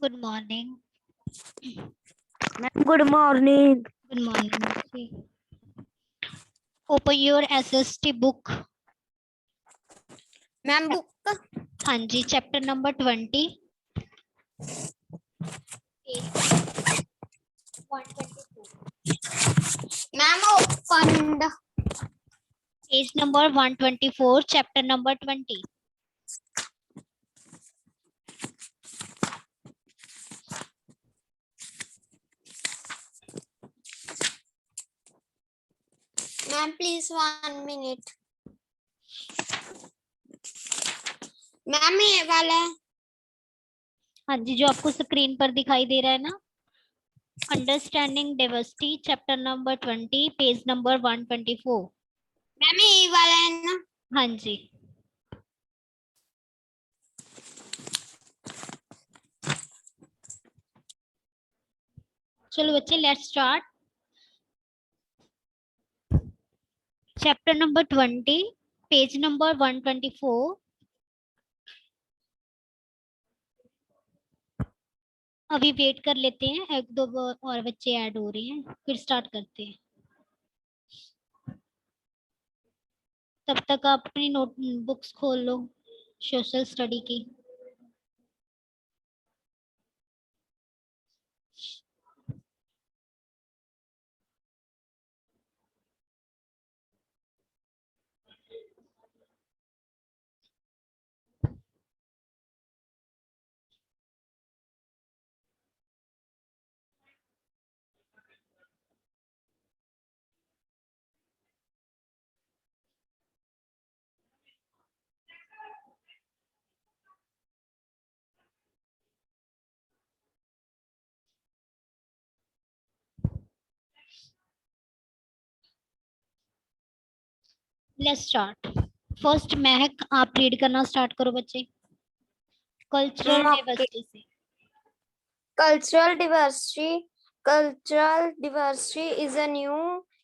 Good morning. Good morning. Good morning. See. Open your SST book. Ma'am book हाँ जी, chapter number 20. Ma'am open Page number 124, chapter number 20. Ma'am please 1 minute. Ma'am ये वाला हाँ जी, जो आपको screen पर दिखाई दे रहा है ना, understanding diversity, chapter number 20, page number 124. Ma'am ये वाला है ना। हाँ जी, चलो बच्चे, let's start. Chapter number 20, page number 124. अभी वेट कर लेते हैं, एक दो और बच्चे ऐड हो रहे हैं, फिर स्टार्ट करते हैं. तब तक आप अपनी नोट बुक्स खोल लो सोशल स्टडी की. Let's start. फर्स्ट महक, आप रीड करना स्टार्ट करो बच्चे. कल्चरल डाइवर्सिटी से. Cultural diversity. Cultural diversity is a new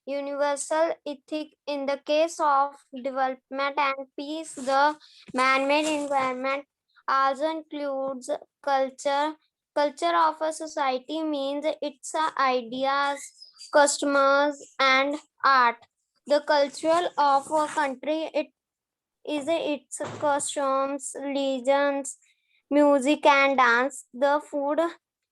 universal ethic in the case of development and peace. The man-made environment also includes culture. Culture of a society means its ideas, customs, and art. The culture of a country it is its customs, religions, music, and dance. The food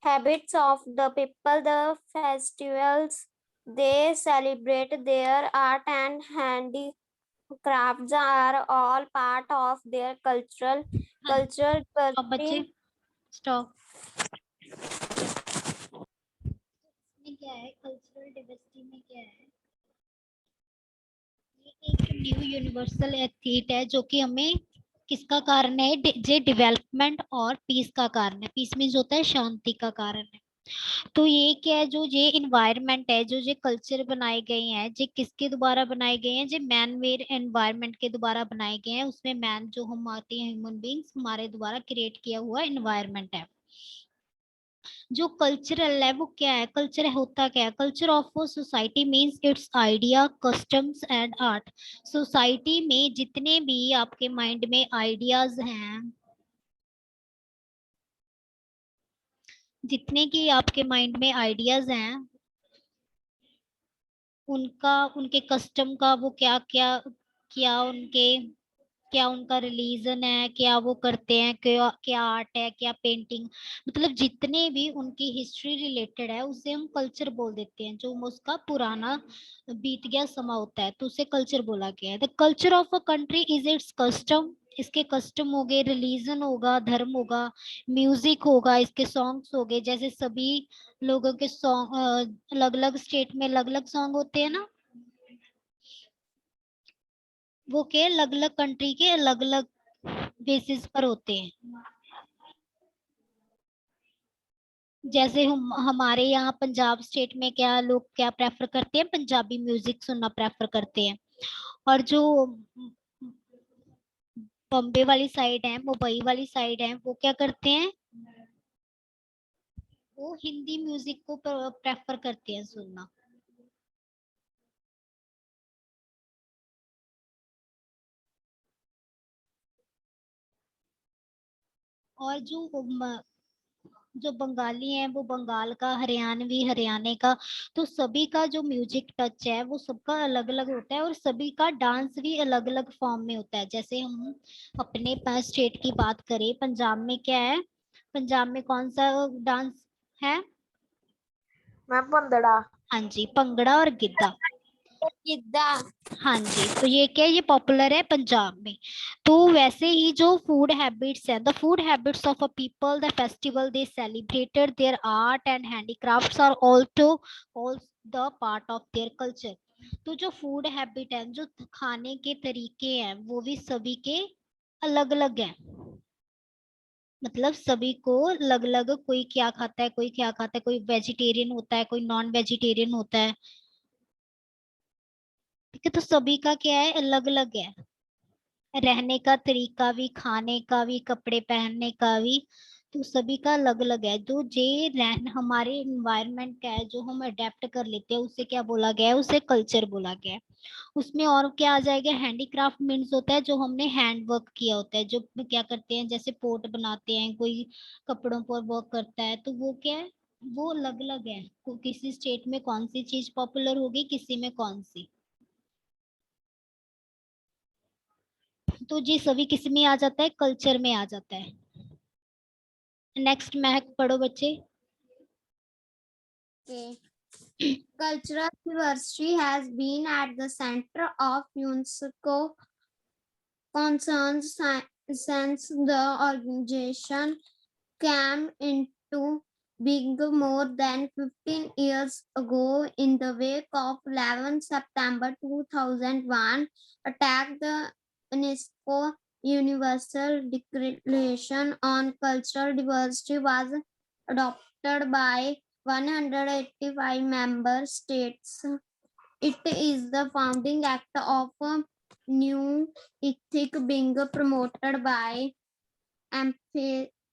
habits of the people, the festivals they celebrate, their art and handicrafts are all part of their cultural stop बच्चे, stop. में क्या है, cultural diversity में क्या है, ये एक new universal एथिट है जो कि हमें किसका कारण है, जे डेवलपमेंट और पीस का कारण है. पीस मीन्स होता है शांति का कारण है. तो ये क्या है, जो ये इन्वायरमेंट है, जो ये कल्चर बनाए गए हैं, ये किसके द्वारा बनाए गए हैं, जो मैन मेड एनवायरमेंट के द्वारा बनाए गए हैं. उसमें मैन जो हम आते हैं, ह्यूमन बींग्स, हमारे द्वारा क्रिएट किया हुआ इन्वायरमेंट है. जो कल्चरल है वो क्या है, कल्चर होता क्या है, culture of society means it's idea, customs and art. Society में जितने भी आपके माइंड में आइडियाज हैं, जितने की आपके माइंड में आइडियाज हैं, उनका, उनके कस्टम का, वो क्या क्या, क्या उनके, क्या उनका रिलीजन है, क्या वो करते हैं, क्या क्या आर्ट है, क्या पेंटिंग, मतलब जितने भी उनकी हिस्ट्री रिलेटेड है उसे हम कल्चर बोल देते हैं. जो उसका पुराना बीत गया समा होता है तो उसे कल्चर बोला गया है. The culture of a country is it's custom. इसके कस्टम हो गए, रिलीजन होगा, धर्म होगा, म्यूजिक होगा, इसके सॉन्ग्स हो गए. जैसे सभी लोगों के सॉन्ग अलग अलग स्टेट में अलग अलग सॉन्ग होते हैं ना, वो के अलग अलग कंट्री के अलग अलग बेसिस पर होते हैं. जैसे हम हमारे यहाँ पंजाब स्टेट में क्या लोग क्या प्रेफर करते हैं, पंजाबी म्यूजिक सुनना प्रेफर करते हैं. और जो बॉम्बे वाली साइड है, मुंबई वाली साइड है, वो क्या करते हैं, वो हिंदी म्यूजिक को प्रेफर करते हैं सुनना. और जो जो बंगाली है वो बंगाल का, हरियाणवी हरियाणा का। तो सभी का जो म्यूजिक टच है वो सबका अलग अलग होता है, और सभी का डांस भी अलग अलग फॉर्म में होता है। जैसे हम अपने स्टेट की बात करें, पंजाब में क्या है, पंजाब में कौन सा डांस है? मैम भंगड़ा। हाँ जी, भंगड़ा और गिद्धा। गिद्धा। हाँ जी, तो ये क्या है, ये पॉपुलर है पंजाब में। तो वैसे ही जो फूड हैबिट्स है, the food habits of a people, the festival they celebrated, their art and handicrafts are also all the part of their culture. तो जो फूड हैबिट है, जो खाने के तरीके हैं, वो भी सभी के अलग अलग हैं। मतलब सभी को अलग अलग, कोई क्या खाता है, कोई क्या खाता है, कोई वेजिटेरियन होता है, कोई नॉन वेजिटेरियन होता है। ठीक है, तो सभी का क्या है, अलग अलग है। रहने का तरीका भी, खाने का भी, कपड़े पहनने का भी, तो सभी का अलग अलग है। जो जे हमारे इन्वायरमेंट का है, जो हम अडेप्ट कर लेते हैं, उसे क्या बोला गया है, उसे कल्चर बोला गया है। उसमें और क्या आ जाएगा, हैंडीक्राफ्ट मीन्स होता है जो हमने हैंड वर्क किया होता है, जो क्या करते हैं, जैसे पोट बनाते हैं, कोई कपड़ों पर वर्क करता है, तो वो क्या है, वो अलग अलग है। किसी स्टेट में कौन सी चीज पॉपुलर होगी, किसी में कौन सी। तो जी सभी किस में आ जाता है, कल्चर में आ जाता है। नेक्स्ट महक पढ़ो बच्चे। Okay. Cultural diversity has been at the center of UNESCO concerns since the organization came into being more than 15 years ago. In the wake of 11 September 2001 attack, the UNESCO Universal Declaration on Cultural Diversity was adopted by 185 member states. It is the founding act of a new ethic being promoted by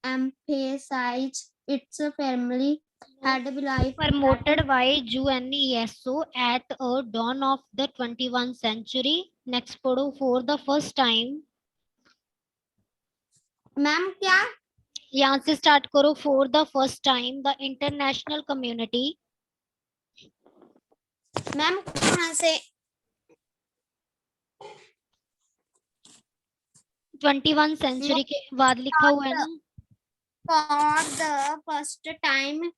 emphasize its family had life Promoted by UNESCO at a dawn of the 21st century. Next पढ़ो, for the first time। Ma'am क्या यहाँ से start करो, for the first time the international community। Ma'am कहाँ से 21 century के बाद लिखा हुआ है ना। for the first time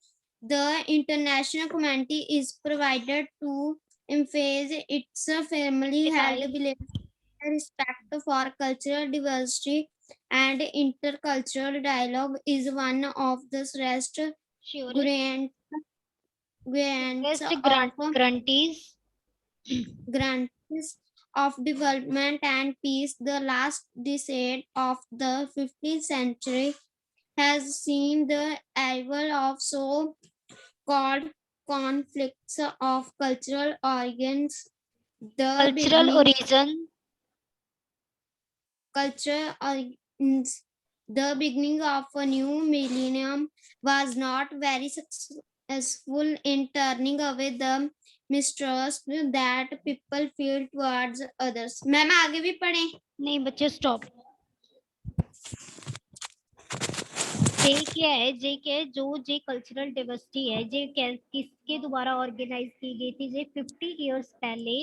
the international community is provided to emphasize its family held belief, respect for cultural diversity and intercultural dialogue is one of the rest grants grants of development and peace. The last decade of the 15th century has seen the arrival of so-called conflicts of cultural origins. The cultural origin cultural origins. The beginning of a new millennium was not very successful in turning away the mistrust that people feel towards others. Ma'am आगे भी पढ़ें? नहीं बच्चे stop. जे क्या है, जे क्या है, जो जे कल्चरल डाइवर्सिटी है, जे किसके द्वारा ऑर्गेनाइज की गई थी, जे 50 इयर्स पहले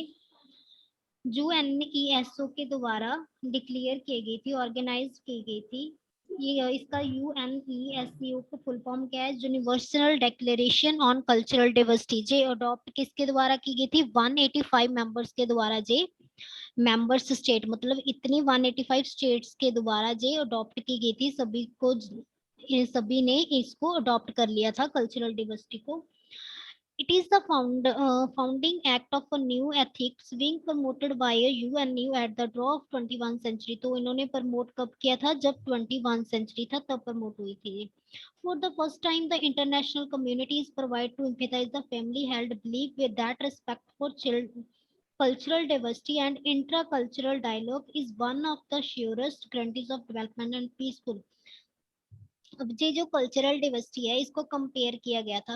यूएनईएसओ के द्वारा डिक्लेयर की गई थी, ऑर्गेनाइज की गई थी। ये इसका यूएनईएसओ का फुल फॉर्म क्या है, universal declaration on cultural diversity. J adopt किसके द्वारा की गई थी, 185 मेंबर्स के द्वारा। जे मेंबर्स स्टेट मतलब इतनी 185 स्टेट्स के द्वारा जे अडॉप्ट की गई थी, सभी को, सभी ने इसको अडॉप्ट कर लिया था कल्चरल डाइवर्सिटी को। It is the founding act of a new ethics being promoted by a UNU at the draw of 21 century। तो इन्होंने प्रमोट कब किया था, जब 21 century था तब प्रमोट हुई थी। For the first time the international community is provided to emphasize the family held belief with that respect for children, cultural diversity and intracultural dialogue is one of the surest guarantees of development and peaceful। अब ये जो cultural diversity है, इसको compare किया गया था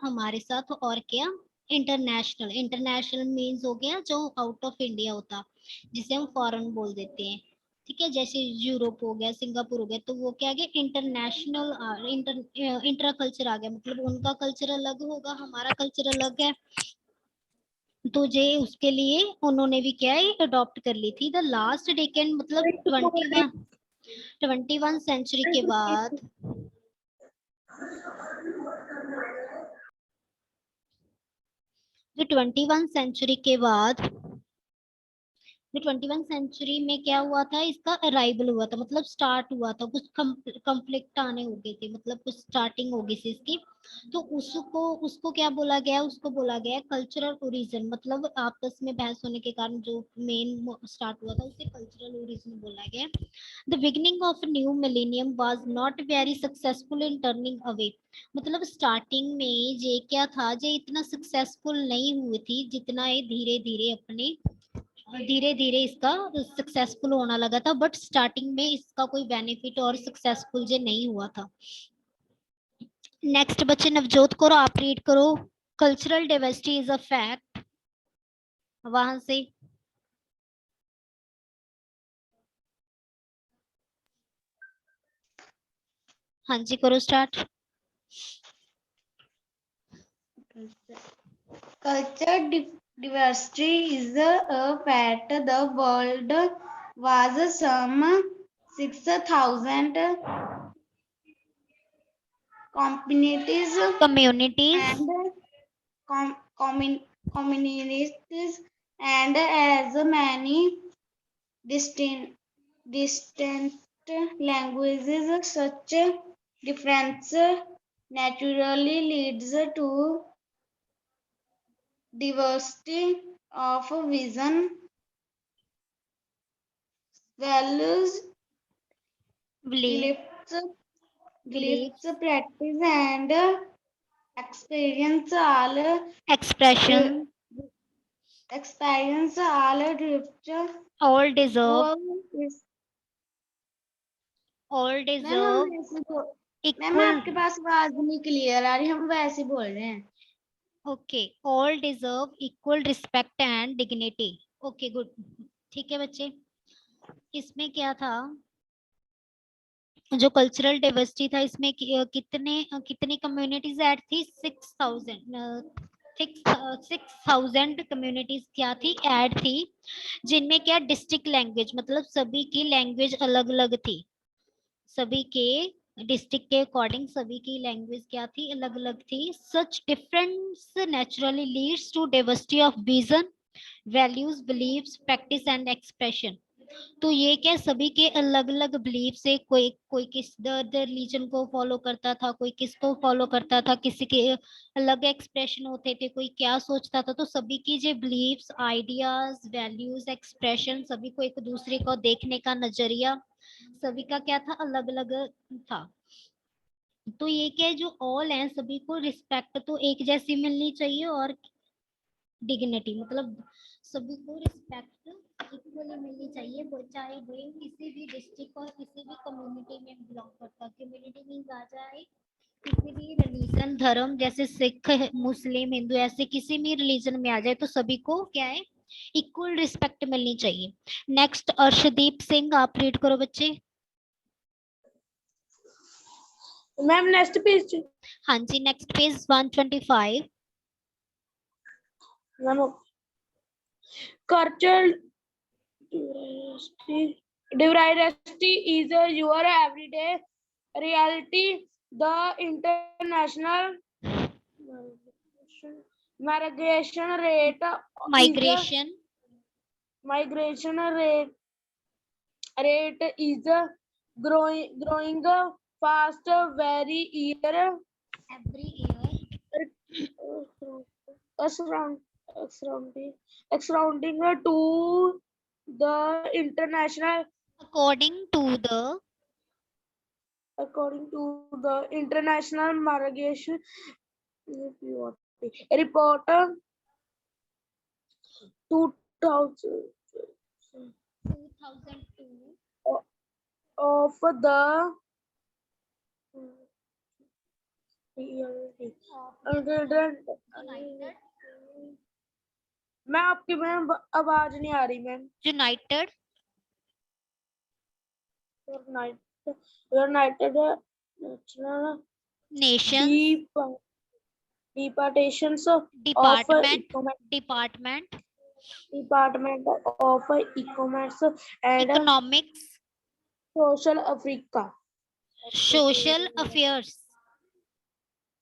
हमारे साथ, और क्या, इंटरनेशनल। इंटरनेशनल मीन्स हो गया जो आउट ऑफ इंडिया होता, जिसे हम फॉरेन बोल देते हैं। ठीक है, जैसे यूरोप हो गया, सिंगापुर हो गया, तो वो क्या आ गया, इंटरनेशनल इंटर कल्चर आ गया, मतलब उनका कल्चर अलग होगा, हमारा कल्चर अलग है। तो जे उसके लिए उन्होंने भी क्या है, अडॉप्ट कर ली थी। द लास्ट डेकेड मतलब 21 सेंचुरी के बाद, जो 21 सेंचुरी के बाद, जो 21 सेंचुरी में क्या हुआ था, इसका अराइवल हुआ था, मतलब स्टार्ट हुआ था, कुछ कंफ्लिक्ट आने हो गए थे, मतलब कुछ स्टार्टिंग हो गई थी इसकी। तो उसको उसको क्या बोला गया, उसको बोला गया कल्चरल ओरिजिन, मतलब आपस में बहस होने के कारण जो मेन स्टार्ट हुआ था उसे कल्चरल ओरिजिन बोला गया। The beginning of new millennium was not very successful in turning away, मतलब स्टार्टिंग में ये क्या था, ये इतना सक्सेसफुल नहीं हुई थी जितना ये धीरे धीरे अपने, धीरे धीरे इसका सक्सेसफुल होना लगा था, बट स्टार्टिंग में इसका कोई बेनिफिट और सक्सेसफुल जे नहीं हुआ था। नेक्स्ट बच्चे नवजोत करो, आप रीड करो, cultural diversity is a fact, वहां से। हाँ जी, करो start. Culture diversity is a fact. The world was some 6,000 communities communities and communities and as many distant languages. Such difference naturally leads to diversity of vision, values, belief beliefs, practice, and experience all expression experience all drift all deserve to all ma'am हम deserve वैसे ma'am equal आपके पास आवाज नहीं clear आ रही, हम वैसे बोल रहे हैं। Okay, all deserve equal respect and dignity. Okay good, ठीक है बच्चे। इसमें क्या था, जो कल्चरल डाइवर्सिटी था इसमें कितनी कम्युनिटीज ऐड थी, 6,000 कम्युनिटीज क्या थी, ऐड थी, जिनमें क्या डिस्ट्रिक्ट लैंग्वेज, मतलब सभी की लैंग्वेज अलग अलग थी, सभी के डिस्ट्रिक्ट के अकॉर्डिंग सभी की लैंग्वेज क्या थी, अलग अलग थी। Such difference naturally leads to diversity of vision, values, beliefs, practice and expression. तो ये क्या, सभी के अलग अलग बिलीफ से, कोई कोई किस रिलीजन को फॉलो करता था, कोई किसको फॉलो करता था, किसी के अलग एक्सप्रेशन होते थे, कोई क्या सोचता था, तो सभी की जो बिलीव्स, आइडियाज, वैल्यूज, एक्सप्रेशन, सभी को एक दूसरे को देखने का नजरिया सभी का क्या था, अलग अलग था। तो ये क्या है, जो ऑल है सभी को रिस्पेक्ट तो एक जैसी मिलनी चाहिए, और डिग्निटी मतलब सभी को रिस्पेक्ट इक्वली मिलनी चाहिए, वो चाहे वो किसी भी डिस्ट्रिक्ट और किसी भी कम्युनिटी में बिलोंग करता, कम्युनिटी मीन्स आ जाए किसी भी रिलीजन, धर्म, जैसे सिख, मुस्लिम, हिंदू, ऐसे किसी भी रिलीजन में आ जाए, तो सभी को क्या है, इक्वल रिस्पेक्ट मिलनी चाहिए। नेक्स्ट अर्शदीप सिंह, आप रीड करो बच्चे। Ma'am next page. हाँ जी, next page 125। Ma'am cultural diversity is your everyday reality. The international migration rate migration is growing fast very year. Every year surround, surrounding to the international according to the migration report 2000 2002 of the United ma'am आपकी ma'am आवाज नहीं आ रही ma'am. United United National Nations departments of department Economic department Department of Economics and economics Social Africa. social affairs।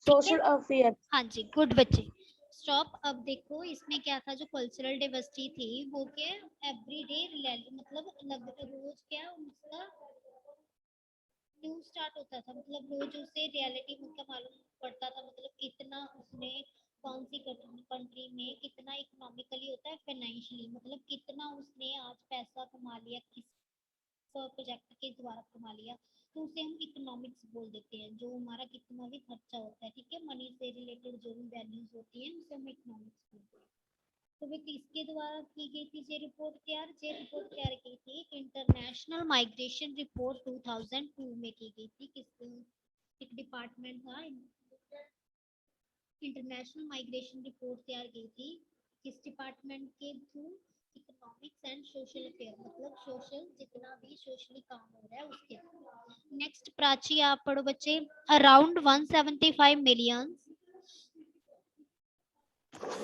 Social Affairs. हाँ जी, good बच्चे। Stop. अब देखो इसमें क्या था, जो कल्चरल डाइवर्सिटी थी वो क्या एवरीडे मतलब रोज क्या उसका न्यूज स्टार्ट होता था, मतलब रोज उसे रियलिटी मतलब मालूम पड़ता था, मतलब कितना उसने कौन सी कंट्री में कितना इकोनॉमिकली होता है, फाइनेंशियली मतलब कितना उसने आज पैसा कमा लिया, किस प्रोजेक्ट के द्वारा कमा लिया, तो उसे हम इकोनॉमिक्स बोल देते हैं। जो हमारा कितना भी खर्चा होता है, ठीक है, मनी से रिलेटेड जो भी वैल्यूज होती है उसे हम इकोनॉमिक्स बोलते हैं। तो वे किसके द्वारा की गई थी ये रिपोर्ट तैयार? ये रिपोर्ट तैयार की थी इंटरनेशनल माइग्रेशन रिपोर्ट 2002 में की गई थी। किस एक डिपार्टमेंट था, इंटरनेशनल माइग्रेशन रिपोर्ट तैयार की थी किस डिपार्टमेंट के through? Economics and social affair, मतलब सोशल जितना भी सोशली काम हो रहा है उसके थ्रू। नेक्स्ट प्राची आप पढ़ो बच्चे। Around 175 million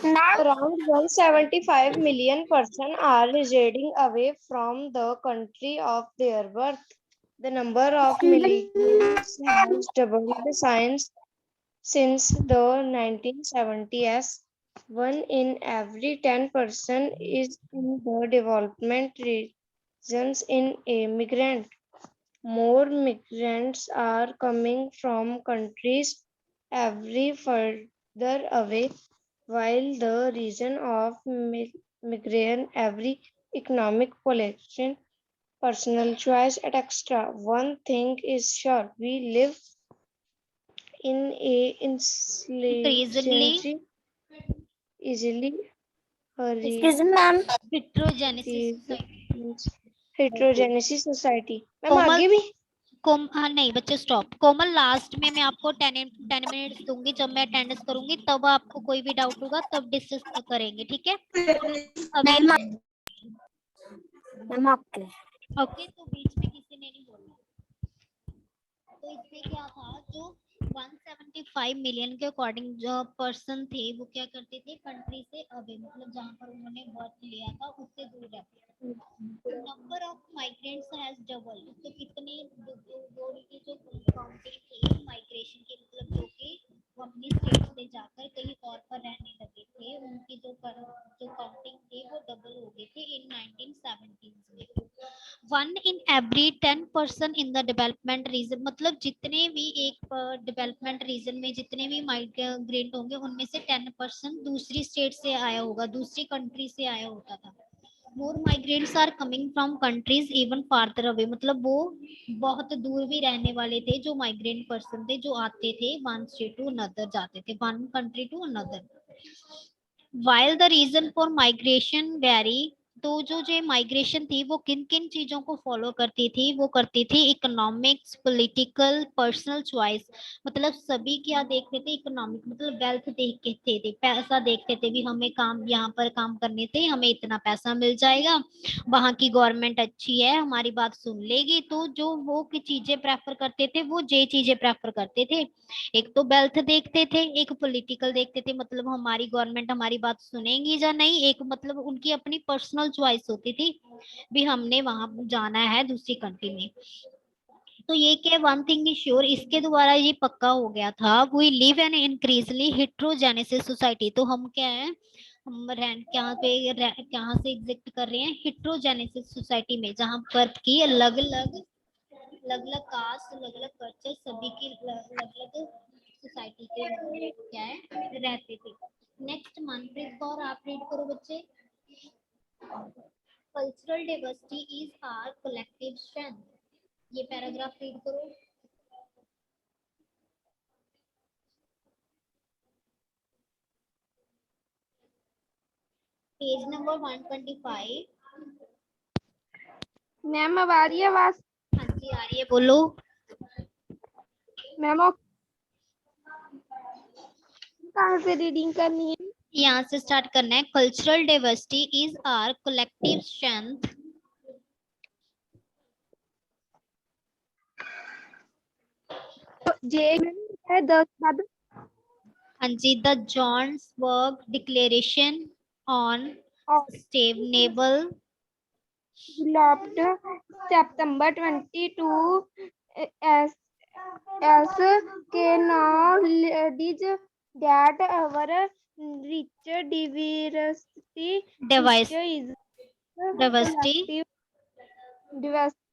Around 175 million persons are residing away from the country of their birth. The number of migrants has doubled since the 1970s. One in every 10 person is in the development regions in a migrant. More migrants are coming from countries every further away, while the region of migration every economic population, personal choice, and extra. One thing is sure, we live in a increasingly easily Excuse me, ma'am. heterogeneous society। heterogeneous society. Ma'am Komal आगे भी हाँ नहीं बच्चे stop. कोमल last में मैं आपको 10 minutes दूंगी, जब मैं अटेंडेंस करूंगी तब आपको कोई भी डाउट होगा तब डिस्कस करेंगे, ठीक है? अभी ओके, तो बीच में किसी ने नहीं बोला। तो इसमें क्या था, जो 175 मिलियन के अकॉर्डिंग जो पर्सन थे वो क्या करते थे, कंट्री से अवे मतलब जहाँ पर उन्होंने बर्थ लिया था उससे दूर रहते थे। Number of migrants has double, तो कितने की जो काउंटिंग थी माइग्रेशन की, मतलब जो कि वो अपनी स्टेट से जाकर कहीं और पर रहने लगे थे, उनकी जो काउंटिंग थी वो डबल हो गई थी इन 1970s में। 1 in every 10 person in the development region, मतलब जितने भी एक डेवलपमेंट रीजन में जितने भी माइग्रेंट होंगे उनमें से 10% दूसरी स्टेट से आया होगा, दूसरी कंट्री से आया होता था। More migrants are coming from countries even farther away, मतलब वो बहुत दूर भी रहने वाले थे जो माइग्रेंट पर्सन थे, जो आते थे वन स्टेट टू अनदर, जाते थे one country to another. while the reason for migration vary, तो जो माइग्रेशन थी वो किन किन चीजों को फॉलो करती थी? वो करती थी इकोनॉमिक्स, पॉलिटिकल, पर्सनल चॉइस, मतलब सभी क्या देखते थे? इकोनॉमिक मतलब वेल्थ देखते थे, पैसा देखते थे भी हमें काम यहाँ पर काम करने से हमें इतना पैसा मिल जाएगा, वहां की गवर्नमेंट अच्छी है हमारी बात सुन लेगी, तो जो वो की चीजें प्रेफर करते थे वो ये चीजें प्रेफर करते थे। एक तो वेल्थ देखते थे, एक पॉलिटिकल देखते थे, मतलब हमारी गवर्नमेंट हमारी बात सुनेगी या नहीं, एक मतलब उनकी अपनी पर्सनल चॉइस होती थी भी हमने वहां जाना है दूसरी कंट्री में। तो ये क्या, वन थिंग इज श्योर, इसके द्वारा ये पक्का हो गया था, we live N increasingly हेट्रोजेनेसिस society. तो हम क्या है, हम कहाँ से एग्जिस्ट कर रहे हैं? हेट्रोजेनेसिस सोसाइटी में, जहाँ पर की अलग अलग कास्ट, अलग अलग कल्चर, सभी की अलग अलग सोसाइटी के लोग क्या है रहते थे। नेक्स्ट मंथ और आप रीड करो बच्चे। Cultural diversity is our collective strength, ये पैराग्राफ रीड करो। Page number 125। मैम अब आ रही है आवाज? हाँ जी आ रही है, बोलो। मैम कहाँ से रीडिंग करनी है? यहाँ से स्टार्ट करना है। Cultural diversity is our collective strength, जे है 10 बाद हाँ जी, the Johannesburg declaration on sustainable developed September 22 as acknowledges that our rich diversity Device- is diversity collective diversity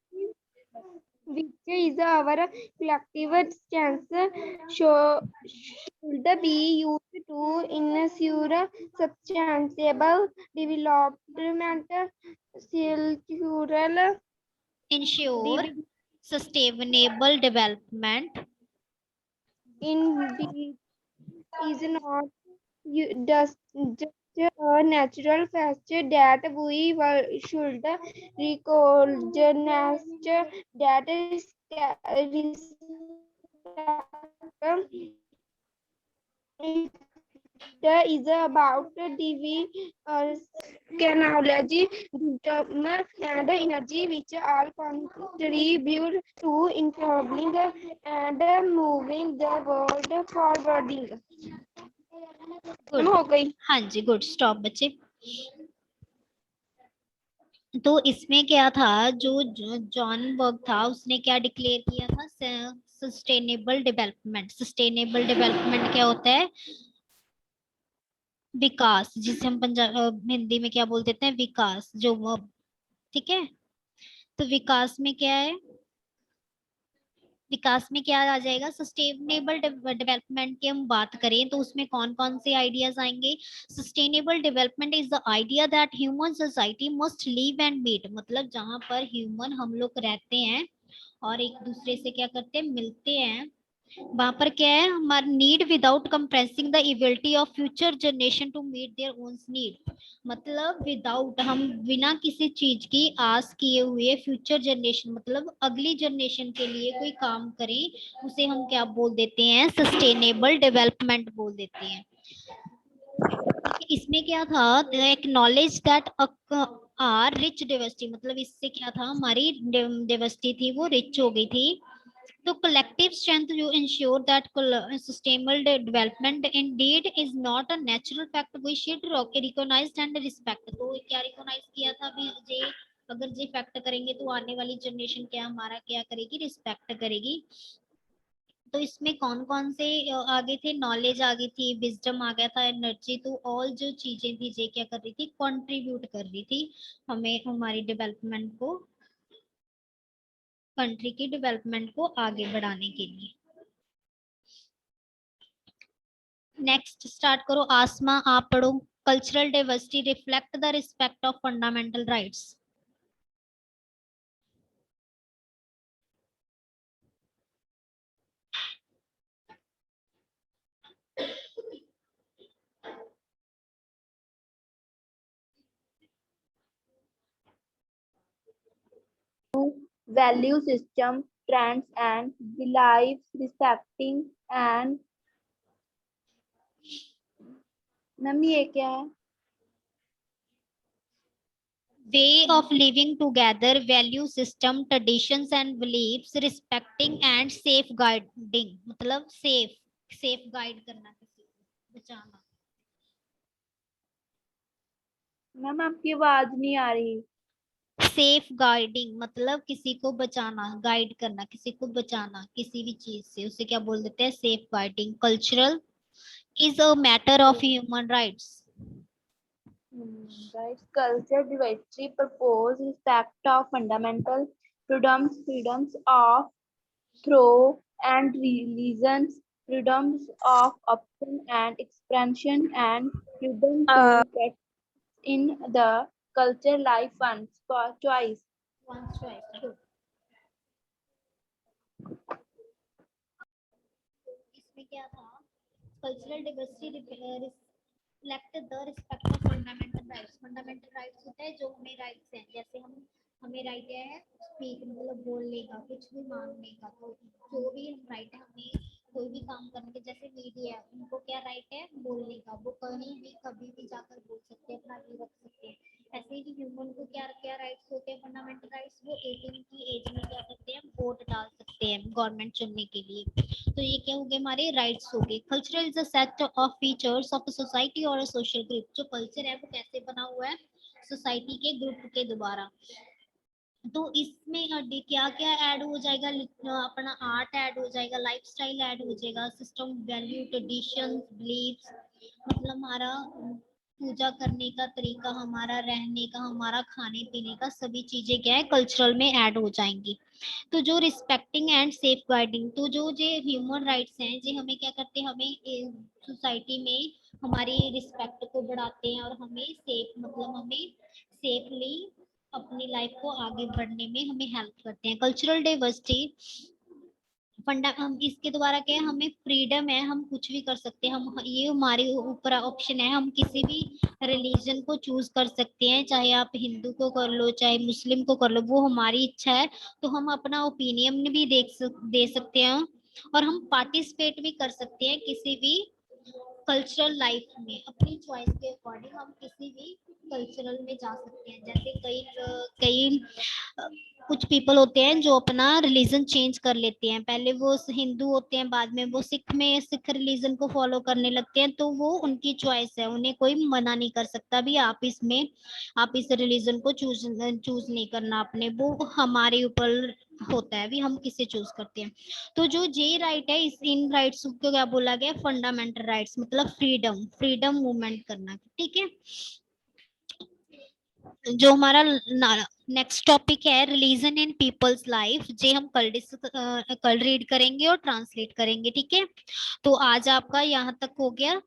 which is our collective strength should be used to ensure sustainable development, cultural ensure sustainable development indeed is not just a natural fact that we should recognize that it is about technology, development, and energy, which all contribute to improving and moving the world forwarding. Good. हो गई। हाँ जी, good, stop बच्चे। तो इसमें क्या था, जो John बर्ग था उसने क्या डिक्लेयर किया था, सस्टेनेबल डेवलपमेंट। सस्टेनेबल डेवलपमेंट क्या होता है, विकास, जिसे हम हिंदी में क्या बोल देते हैं, विकास, जो वो, ठीक है। तो विकास में क्या है, विकास में क्या आ जाएगा, सस्टेनेबल डेवलपमेंट की हम बात करें तो उसमें कौन कौन से आइडियाज आएंगे। Sustainable development is the idea that human society must live and meet, मतलब जहां पर ह्यूमन हम लोग रहते हैं और एक दूसरे से क्या करते हैं, मिलते हैं, वहां पर क्या है, हमारा need without compromising the ability of future generation to meet their own need. मतलब विदाउट, हम बिना किसी चीज की आस किए हुए फ्यूचर जनरेशन, मतलब अगली जनरेशन के लिए कोई काम करें, उसे हम क्या बोल देते हैं, सस्टेनेबल डेवलपमेंट बोल देते हैं। इसमें क्या था, acknowledge that our rich diversity, मतलब इससे क्या था, हमारी डाइवर्सिटी थी वो रिच हो गई थी। तो collective strength you ensure that sustainable development indeed is not a natural fact, we should recognize and respect। तो क्या रिकॉग्नाइज किया था भी, जे अगर जे फैक्ट करेंगे तो आने वाली जनरेशन क्या हमारा क्या करेगी, रिस्पेक्ट करेगी। तो इसमें कौन कौन से आगे थे, नॉलेज आ गई थी, विजडम आ गया था, एनर्जी, तो ऑल जो चीजें थी जे क्या कर रही थी, कंट्रीब्यूट कर रही थी हमें हमारी डेवलपमेंट को, कंट्री की डेवलपमेंट को आगे बढ़ाने के लिए। नेक्स्ट स्टार्ट करो, आसमा आप पढ़ो। Cultural diversity reflect the respect of fundamental rights. Value system, trends and beliefs, respecting and ma'am ये क्या है? Way of living together, value system, traditions and beliefs, respecting and safeguarding, मतलब सेफ गाइड करना, किसी को बचाना। मैम आपकी आवाज नहीं आ रही। सेफ गाइडिंग मतलब किसी को बचाना, गाइड करना, किसी को बचाना किसी भी चीज से, उसे क्या बोल देते हैं, safe guiding. Cultural is a matter of human rights. Right. Culture diversity propose respect of fundamental freedoms of thought and religions, freedoms of option and expression, and freedom to get in the culture life one's choice. One's choice. Good. इसमें क्या था, cultural diversity reflect the respect of fundamental rights. Fundamental rights होता है जो हमें rights हैं, जैसे हमें राइट है स्पीक, मतलब बोलने का, कुछ भी मांगने का, तो जो भी हम राइट है, हमें कोई भी काम करने के, जैसे मीडिया, उनको क्या राइट है, बोलने का, वो कहीं भी कभी भी जाकर बोल सकते हैं, अपना व्यू रख सकते हैं। ऐसे ही ह्यूमन को क्या क्या राइट्स होते हैं, फंडामेंटल राइट्स, वो 18 की एज में क्या करते हैं, वोट डाल सकते सकते हैं गवर्नमेंट चुनने के लिए। तो ये क्या हो गए हमारे राइट्स हो गए। Cultural is a set of features of a society और अ सोशल ग्रुप। जो कल्चर है वो कैसे बना हुआ है, सोसाइटी के ग्रुप के द्वारा। तो इसमें क्या क्या ऐड हो जाएगा, अपना आर्ट ऐड हो जाएगा, लाइफस्टाइल ऐड हो जाएगा, सिस्टम वैल्यू ट्रेडिशंस बिलीव्स, मतलब हमारा पूजा करने का तरीका, हमारा रहने का, हमारा खाने पीने का, सभी चीजें क्या है कल्चरल में ऐड हो जाएंगी। तो जो रिस्पेक्टिंग एंड सेफ गार्डिंग, तो जो ह्यूमन राइट्स हैं जो हमें क्या करते हैं, हमें सोसाइटी में हमारी रिस्पेक्ट को बढ़ाते हैं और हमें सेफ, मतलब हमें सेफली अपनी लाइफ को आगे बढ़ने में हमें हेल्प करते हैं। कल्चरल डाइवर्सिटी फंडा, हम इसके द्वारा क्या है, हमें फ्रीडम है, हम कुछ भी कर सकते हैं। हम, ये हमारे ऊपर ऑप्शन है, हम किसी भी रिलीजन को चूज कर सकते हैं, चाहे आप हिंदू को कर लो चाहे मुस्लिम को कर लो, वो हमारी इच्छा है। तो हम अपना ओपिनियन भी दे सकते हैं और हम पार्टिसिपेट भी कर सकते हैं किसी भी कल्चरल लाइफ में। अपनी चॉइस के अकॉर्डिंग हम किसी भी कल्चरल में जा सकते हैं। जैसे कई कुछ पीपल होते हैं जो अपना रिलीजन चेंज कर लेते हैं, पहले वो हिंदू होते हैं, बाद में वो सिख रिलीजन को फॉलो करने लगते हैं, तो वो उनकी चॉइस है, उन्हें कोई मना नहीं कर सकता भी आप इसमें, आप इस रिलीजन को चूज चूज नहीं करना अपने, वो हमारे ऊपर होता है भी हम किसे चूज करते हैं। तो जो जे राइट है, इस इन राइट्स को क्या बोला गया, फंडामेंटल राइट्स, मतलब फ्रीडम, फ्रीडम मूवमेंट करना, ठीक है। जो हमारा नेक्स्ट टॉपिक है रिलीजन इन पीपल्स लाइफ, जे हम कल रीड करेंगे और ट्रांसलेट करेंगे, ठीक है। तो आज आपका यहाँ तक हो गया,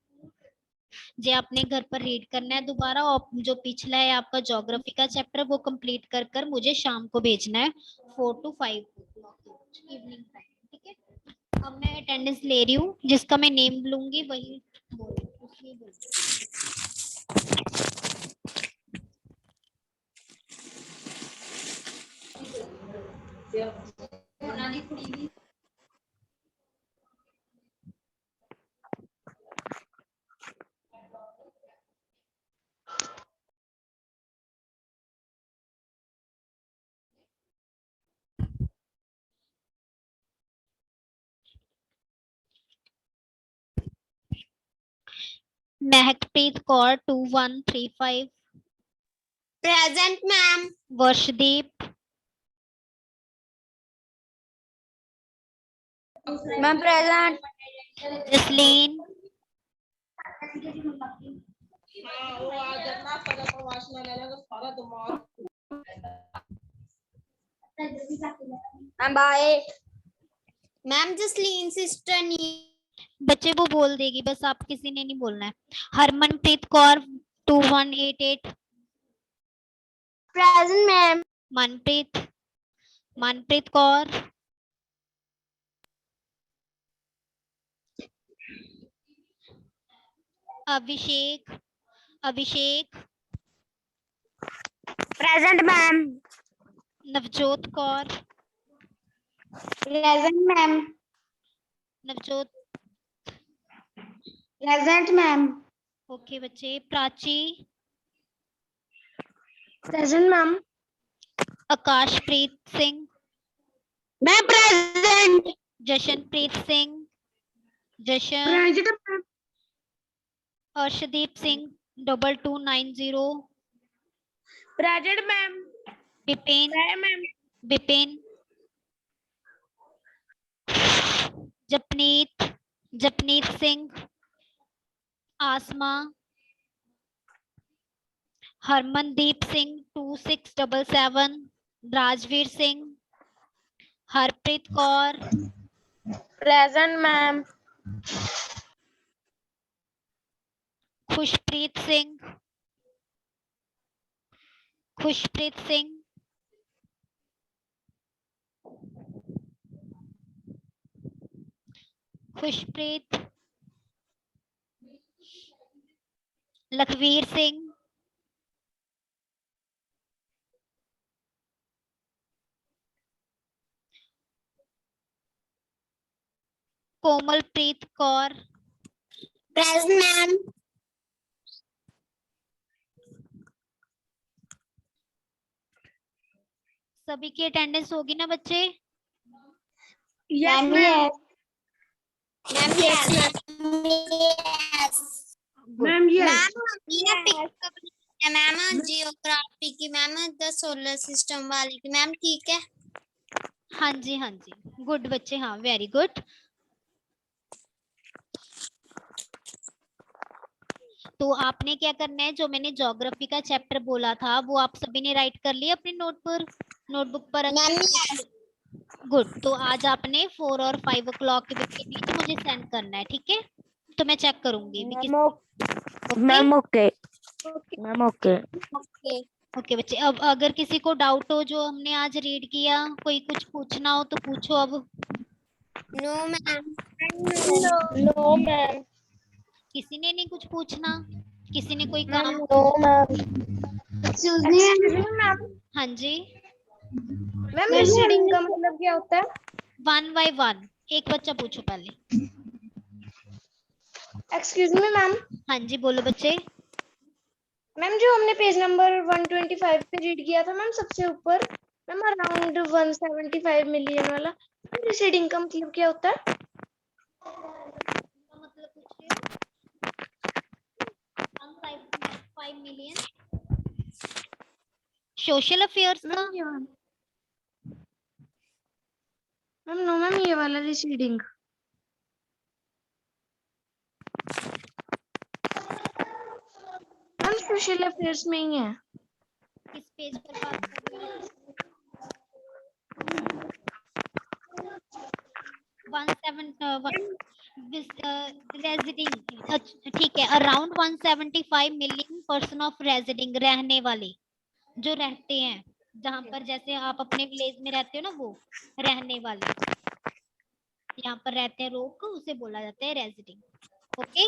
जे आपने घर पर रीड करना है दोबारा, और जो पिछला है आपका ज्योग्राफी का चैप्टर वो कंप्लीट कर कर मुझे शाम को भेजना है 4 to 5 इवनिंग टाइम, ठीक है। अब मैं अटेंडेंस ले रही हूँ, जिसका मैं नेम लूंगी वही बोल। Mehakpreet Kaur 2135, Present, ma'am. वर्षदीप, Ma'am, present. Jasleen, Ma'am, bye. Ma'am, Jasleen sister need. बच्चे वो बोल देगी, बस आप किसी ने नहीं बोलना है। Harmanpreet Kaur 2188, Present, ma'am. मनप्रीत, मनप्रीत कौर, अभिषेक, अभिषेक, Present, ma'am. Navjot Kaur, Present, ma'am. Navjot, Present, ma'am. Okay बच्चे। Prachi, Present, ma'am. आकाशप्रीत Singh, Ma'am, present. Jashanpreet Singh, जशन, Present, ma'am. Arshdeep Singh 2290, Present, ma'am. Bipin, Ma'am. Bipin, जपनीत, जपनीत Singh, आसमा, Harmandeep Singh 2677, Rajveer Singh, Harpreet Kaur, Present, ma'am. Khushpreet Singh, Khushpreet Singh, Khushpreet, Lakhvir Singh, Komalpreet Kaur, Present, ma'am. सभी की अटेंडेंस होगी ना बच्चे? Yes, Ma'am, ma'am. Ma'am, yes, ma'am. Good. Ma'am, yes. Ma'am geography की ma'am the solar system वाली की ma'am ठीक है। हाँ जी, हाँ जी, गुड बच्चे, हाँ, वेरी गुड। तो आपने क्या करना है, जो मैंने ज्योग्राफी का चैप्टर बोला था वो आप सभी ने राइट कर लिया अपने नोटबुक पर? गुड। तो आज आपने 4 और 5 o'clock के बीच मुझे सेंड करना है, ठीक है? तो मैं चेक करूंगी ma'am okay ma'am okay. Okay. Okay बच्चे, अब अगर किसी को डाउट हो जो हमने आज रीड किया, कोई कुछ पूछना हो तो पूछो अब। No ma'am. No, ma'am. किसी ने नहीं कुछ पूछना? किसी ने कोई Ma'am, काम? no, ma'am. Excuse me, ma'am. हाँ जी, Ma'am, reading का मतलब क्या होता है? 1 by 1 एक बच्चा पूछो पहले। Excuse me, ma'am. हाँ जी, बोलो बच्चे। मैम जो हमने पेज नंबर 125 पे रीड किया था मैम सबसे ऊपर, मैम अराउंड 175 मिलियन वाला, रीडिंग का मतलब क्या होता है? मतलब पूछ रहे हो 5 मिलियन सोशल अफेयर्स का? मैम नो मैम ये वाला रीडिंग। मैम सोशल अफेयर्स में ही है। किस पेज पर बात कर रहे हो? 17 ठीक है, around 175 million person of residing, रहने वाले, जो रहते हैं जहां पर, जैसे आप अपने विलेज में रहते हो ना, वो रहने वाले, यहाँ पर रहते हैं लोग, उसे बोला जाता है रेजिडिंग। ओके,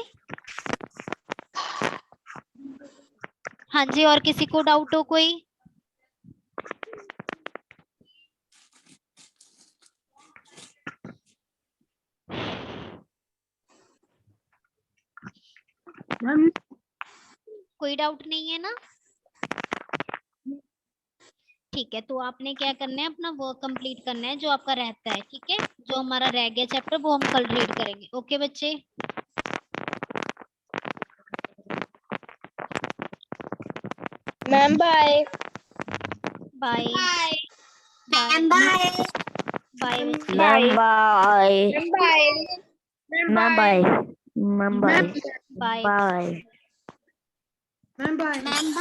हाँ जी, और किसी को डाउट हो कोई? मैम कोई डाउट नहीं है ना? ठीक है, तो आपने क्या करना है, अपना वर्क कंप्लीट करना है जो आपका रहता है, ठीक है? जो हमारा रह गया चैप्टर वो हम कल रीड करेंगे। ओके बच्चे, ma'am bye. Bye bye bye ma'am bye. Bye बच्चे, ma'am bye ma'am bye. Ma'am bye ma'am bye bye bye ma'am bye. Ma'am